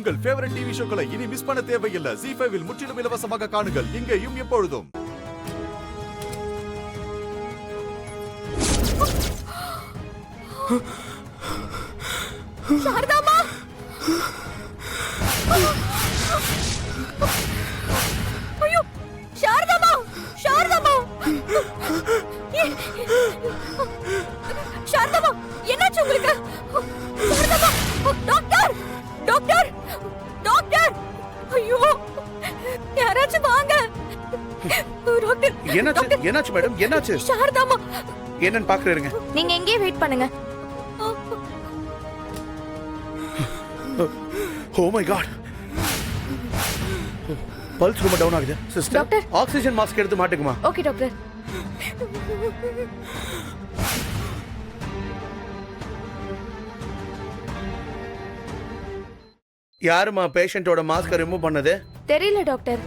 உங்கள் favourite TV ஷோக்களை இனி miss பண்ண தேவையில்லை. ZEE5 இல் முற்றிலும் இலவசமாக காணுங்கள். இங்கேயும் எப்பொழுதும். சாரதாமா, ஐயோ சாரதாமா, சாரதாமா, சாரதாமா, என்னாச்சு உங்களுக்கு? சாரதாமா, டாக்டர், டாக்டர், டாக்டர், ஐயோ யாராச்சும் வாங்க. டாக்டர், என்னாச்சு மேடம்? என்னாச்சு? சாரதாமா என்னன்னு பாக்குறீங்க? நீங்க எங்கே வெயிட் பண்ணுங்க. ஓ மை காட், பல்ஸ் ரொம்ப டவுன் ஆகுது. சிஸ்டர், ஆக்ஸிஜன் மாஸ்க் எடுத்து மாட்டுக்குமா? Okay doctor. யாருமா பேஷண்டோட மாஸ்க் ரிமூவ் பண்ணது? தெரியல டாக்டர்.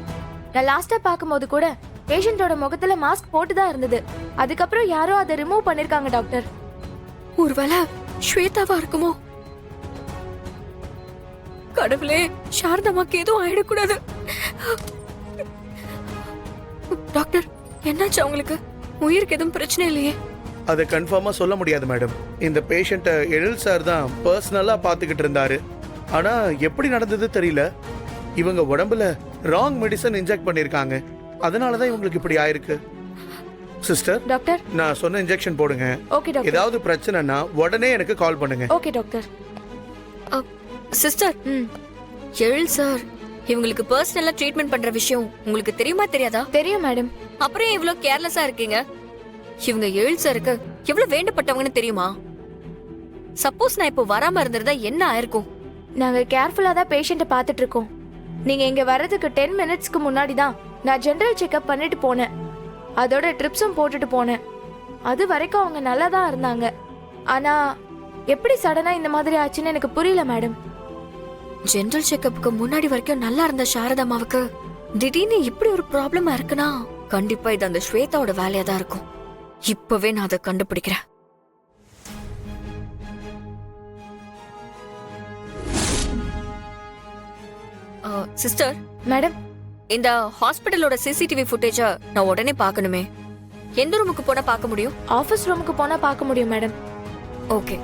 நான் லாஸ்டா பாக்கும்போது கூட பேஷண்டோட முகத்துல மாஸ்க் போட்டு தான் இருந்தது. அதுக்கப்புறம் யாரோ அதை ரிமூவ் பண்ணிருக்காங்க டாக்டர். ஒருவேளை ஸ்வேதாவா இருக்குமோ? கடவுளே, சாரதாமாக்கு எதுவும் ஆயிடக்கூடாது. டாக்டர், என்னாச்சு அவங்களுக்கு? உயிருக்கு எதுவும் பிரச்சனை இல்லையே? அதை கன்ஃபார்மா சொல்ல முடியாது மேடம். இந்த பேஷண்ட்டை எழில் சார் தான் பர்சனலா பாத்துக்கிட்டு இருந்தாரு. ஆனா எப்படி நடந்தது தெரியல. இவங்க உடம்புல ராங் மெடிசன் இன்ஜெக்ட் பண்ணிருக்காங்க. அதனாலதான் இவங்களுக்கு இப்படி ஆயிருக்கு. சிஸ்டர், டாக்டர், நான் சொன்ன இன்ஜெக்ஷன் போடுங்க. Okay doctor. ஏதாவது பிரச்சனைனா உடனே எனக்கு கால் பண்ணுங்க. Okay doctor. சிஸ்டர், எழில் சார் இவங்களுக்கு பர்சனலா ட்ரீட்மெண்ட் பண்ற விஷயம் உங்களுக்கு தெரியுமா தெரியாதா? தெரியும் மேடம். அப்புறம் இவ்வளவு கேர்லெஸ்ஸா இருக்கீங்க? இவங்க எழில் சாருக்கு எவ்வளவு வேண்டப்பட்டவங்கன்னு தெரியுமா? சப்போஸ் நான் இப்போ வராம இருந்திருந்தா என்ன ஆயிருக்கும்? நாங்க கேர்ஃபுல்லா தான் பேஷண்ட்டை பார்த்துட்டு இருக்கோம். நீங்க இங்க வர்றதுக்கு 10 மினிட்ஸ்க்கு முன்னாடி தான் நான் ஜெனரல் செக்அப் பண்ணிட்டு போனேன். அதோட ட்ரிப்ஸும் போட்டுட்டு போனேன். அது வரைக்கும் அவங்க நல்லா தான் இருந்தாங்க. ஆனா எப்படி சடனா இந்த மாதிரி ஆச்சுன்னு எனக்கு புரியல மேடம். ஜெனரல் செக்அப்புக்கு முன்னாடி வரைக்கும் நல்லா இருந்த சாரதாமாவுக்கு திடீர்னு இப்படி ஒரு ப்ராப்ளமா இருக்குன்னா கண்டிப்பா இது அந்த ஸ்வேதாவோட வேலையா தான் இருக்கும். இப்பவே நான் அதை கண்டுபிடிக்கிறேன். சிஸ்டர் மேடம், இந்த ஹாஸ்பிடலோட சிசிடிவி ஃபுட்டேஜ நான் உடனே பார்க்கணுமே. எந்த ரூமுக்கு போனா பார்க்க முடியும்? ஆபீஸ் ரூமுக்கு போனா பார்க்க முடியும் மேடம். ஓகே,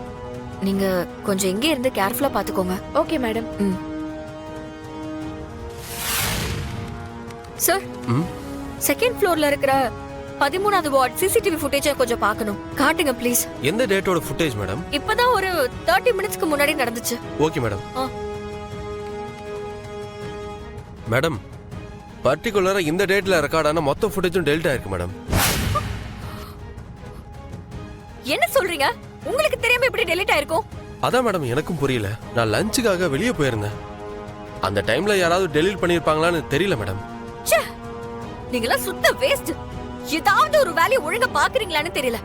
நீங்க கொஞ்சம் இங்கே இருந்து கேர்ஃபுல்லா பாத்துக்கோங்க. Okay madam. சார், செகண்ட் ஃப்ளோர்ல இருக்கிற 13வது வார்ட் சிசிடிவி ஃபுட்டேஜ கொஞ்சம் பார்க்கணும். காட்டுங்க ப்ளீஸ். எந்த டேட்டோட ஃபுட்டேஜ் மேடம்? இப்பதான் ஒரு 30 மினிட்ஸ்க்கு முன்னாடி நடந்துச்சு. Okay madam. மேடம், பர்டிகுலரா இந்த டேட்ல ரெக்கார்ட் ஆன மொத்த ஃபுட்டேஜும் டெலிட் ஆயிருக்கு மேடம். என்ன சொல்றீங்க? உங்களுக்கு தெரியாம எப்படி டெலிட் ஆயிருக்கும்? அதான் மேடம் எனக்கும் புரியல. நான் லஞ்சுக்காக வெளியே போயிருந்தேன். அந்த டைம்ல யாராவது டெலிட் பண்ணிருப்பாங்களான்னு தெரியல மேடம். நீங்களா சுத்த வேஸ்ட். ஏதாவது ஒரு வேலையை ஒழுங்கா பாக்குறீங்களான்னு தெரியல.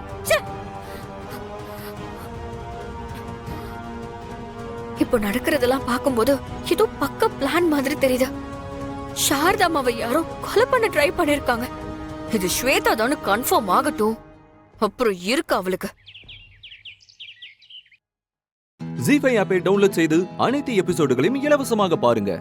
இப்போ நடக்கிறதெல்லாம் பார்க்கும்போது ஏதோ பக்க பிளான் மாதிரி தெரியுது. சாரதாமாவை யாரோ கொலை பண்ண ட்ரை பண்ணிருக்காங்க. இது ஸ்வேதா தான் கன்ஃபார்ம் ஆகட்டும். அப்புறம் இருக்கு அவளுக்கு. ZEE5 ஆப்பை டவுன்லோட் செய்து அனைத்து எபிசோடுகளையும் இலவசமாக பாருங்க.